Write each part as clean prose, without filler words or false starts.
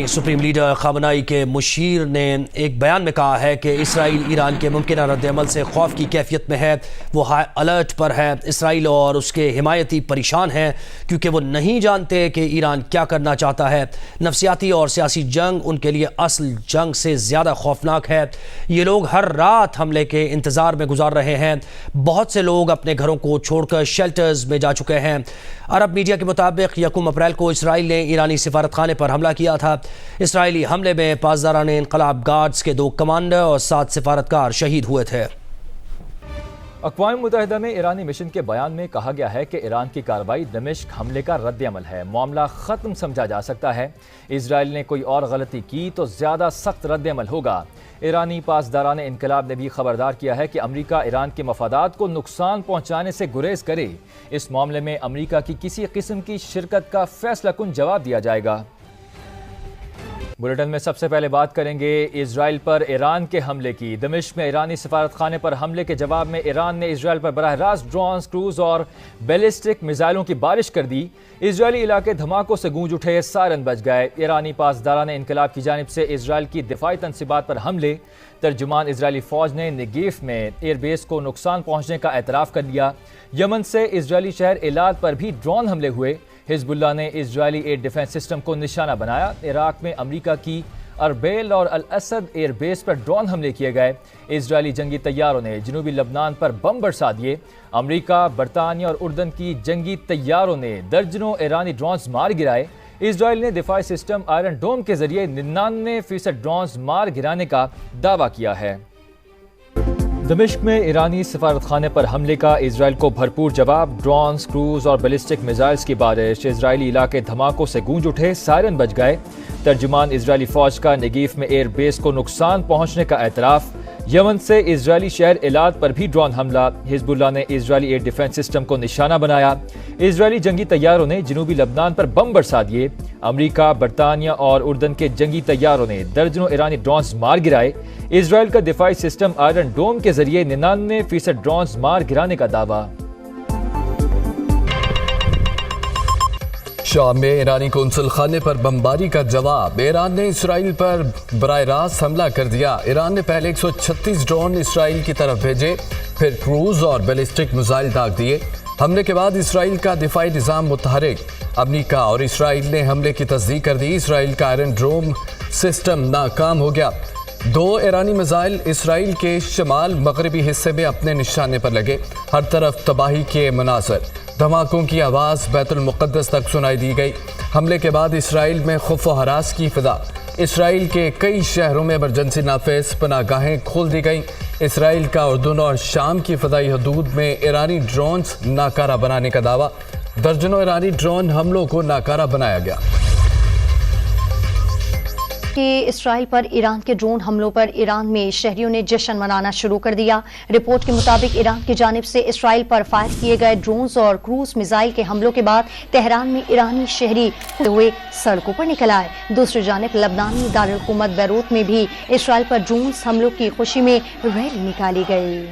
Supreme leader خامنائی کے مشیر نے ایک بیان میں کہا ہے کہ اسرائیل ایران کے ممکنہ رد عمل سے خوف کی کیفیت میں ہے، وہ ہائی الرٹ پر ہے۔ اسرائیل اور اس کے حمایتی پریشان ہیں کیونکہ وہ نہیں جانتے کہ ایران کیا کرنا چاہتا ہے۔ نفسیاتی اور سیاسی جنگ ان کے لیے اصل جنگ سے زیادہ خوفناک ہے۔ یہ لوگ ہر رات حملے کے انتظار میں گزار رہے ہیں۔ بہت سے لوگ اپنے گھروں کو چھوڑ کر شیلٹرز میں جا چکے ہیں۔ عرب میڈیا کے مطابق 1 اپریل کو اسرائیل نے ایرانی سفارت خانے پر حملہ کیا تھا۔ اسرائیلی حملے میں پاسداران انقلاب گارڈز کے 2 کمانڈر اور 7 سفارتکار شہید ہوئے تھے۔ اقوام متحدہ میں ایرانی مشن کے بیان میں کہا گیا ہے کہ ایران کی کارروائی دمشق حملے کا رد عمل ہے۔ معاملہ ختم سمجھا جا سکتا ہے۔ اسرائیل نے کوئی اور غلطی کی تو زیادہ سخت رد عمل ہوگا۔ ایرانی پاسداران انقلاب نے بھی خبردار کیا ہے کہ امریکہ ایران کے مفادات کو نقصان پہنچانے سے گریز کرے۔ اس معاملے میں امریکہ کی کسی قسم کی شرکت کا فیصلہ کن جواب دیا جائے گا۔ بلیٹن میں سب سے پہلے بات کریں گے اسرائیل پر ایران کے حملے کی۔ دمشق میں ایرانی سفارت خانے پر حملے کے جواب میں ایران نے اسرائیل پر براہ راست ڈرونز، کروز اور بیلسٹک میزائلوں کی بارش کر دی۔ اسرائیلی علاقے دھماکوں سے گونج اٹھے، سائرن بج گئے۔ ایرانی پاسداران انقلاب کی جانب سے اسرائیل کی دفاعی تنصیبات پر حملے۔ ترجمان اسرائیلی فوج نے نیگیو میں ایئر بیس کو نقصان پہنچنے کا اعتراف کر لیا۔ یمن سے اسرائیلی شہر ایلات پر بھی ڈرون حملے ہوئے۔ حزب اللہ نے اسرائیلی ایئر ڈیفنس سسٹم کو نشانہ بنایا۔ عراق میں امریکہ کی اربیل اور الاسد ایئر بیس پر ڈرون حملے کیے گئے۔ اسرائیلی جنگی طیاروں نے جنوبی لبنان پر بم برسا دیے۔ امریکہ، برطانیہ اور اردن کی جنگی طیاروں نے درجنوں ایرانی ڈرونز مار گرائے۔ اسرائیل نے دفاعی سسٹم آئرن ڈوم کے ذریعے 99% ڈرونز مار گرانے کا دعویٰ کیا ہے۔ دمشق میں ایرانی سفارت خانے پر حملے کا اسرائیل کو بھرپور جواب۔ ڈرونز، کروز اور بیلسٹک میزائلز کی بارش۔ اسرائیلی علاقے دھماکوں سے گونج اٹھے، سائرن بج گئے۔ ترجمان اسرائیلی فوج کا نیگیو میں ایئر بیس کو نقصان پہنچنے کا اعتراف۔ یمن سے اسرائیلی شہر ایلات پر بھی ڈرون حملہ۔ حزب اللہ نے اسرائیلی ایئر ڈیفنس سسٹم کو نشانہ بنایا۔ اسرائیلی جنگی طیاروں نے جنوبی لبنان پر بم برسا دیے۔ امریکہ، برطانیہ اور اردن کے جنگی طیاروں نے درجنوں ایرانی ڈرونز مار گرائے۔ اسرائیل کا دفاعی سسٹم آئرن ڈوم کے ذریعے 99% ڈرونز مار گرانے کا دعویٰ۔ شام میں ایرانی قونصل خانے پر بمباری کا جواب۔ ایران نے اسرائیل پر براہ راست حملہ کر دیا۔ ایران نے پہلے 136 ڈرون اسرائیل کی طرف بھیجے، پھر کروز اور بیلسٹک میزائل داغ دیے۔ حملے کے بعد اسرائیل کا دفاعی نظام متحرک۔ امریکہ اور اسرائیل نے حملے کی تصدیق کر دی۔ اسرائیل کا آئرن ڈوم سسٹم ناکام ہو گیا۔ 2 ایرانی میزائل اسرائیل کے شمال مغربی حصے میں اپنے نشانے پر لگے۔ ہر طرف تباہی کے مناظر۔ دھماکوں کی آواز بیت المقدس تک سنائی دی گئی۔ حملے کے بعد اسرائیل میں خوف و ہراس کی فضا۔ اسرائیل کے کئی شہروں میں ایمرجنسی نافذ پناہ گاہیں کھول دی گئیں۔ اسرائیل کا اردن اور شام کی فضائی حدود میں ایرانی ڈرونز ناکارہ بنانے کا دعویٰ۔ درجنوں ایرانی ڈرون حملوں کو ناکارہ بنایا گیا۔ کہ اسرائیل پر ایران کے ڈرون حملوں پر ایران میں شہریوں نے جشن منانا شروع کر دیا۔ رپورٹ کے مطابق ایران کی جانب سے اسرائیل پر فائر کیے گئے ڈرونز اور کروز میزائل کے حملوں کے بعد تہران میں ایرانی شہری ہوئے سڑکوں پر نکل آئے۔ دوسری جانب لبنانی دارالحکومت بیروت میں بھی اسرائیل پر ڈرونز حملوں کی خوشی میں ریلی نکالی گئی۔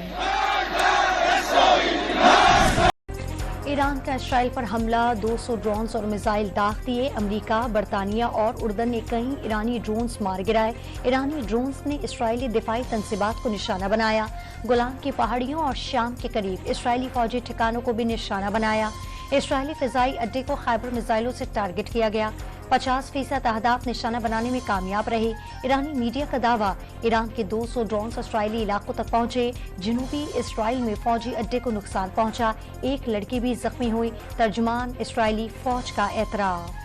ایران کا اسرائیل پر حملہ، 200 ڈرونز اور میزائل داغ دیے۔ امریکہ، برطانیہ اور اردن نے کئی ایرانی ڈرونز مار گرائے۔ ایرانی ڈرونز نے اسرائیلی دفاعی تنصیبات کو نشانہ بنایا۔ گولان کی پہاڑیوں اور شام کے قریب اسرائیلی فوجی ٹھکانوں کو بھی نشانہ بنایا۔ اسرائیلی فضائی اڈے کو خیبر میزائلوں سے ٹارگٹ کیا گیا۔ 50% اہداف نشانہ بنانے میں کامیاب رہے۔ ایرانی میڈیا کا دعویٰ، ایران کے 200 ڈرونز اسرائیلی علاقوں تک پہنچے۔ جنوبی اسرائیل میں فوجی اڈے کو نقصان پہنچا، 1 لڑکی بھی زخمی ہوئی۔ ترجمان اسرائیلی فوج کا اعتراف۔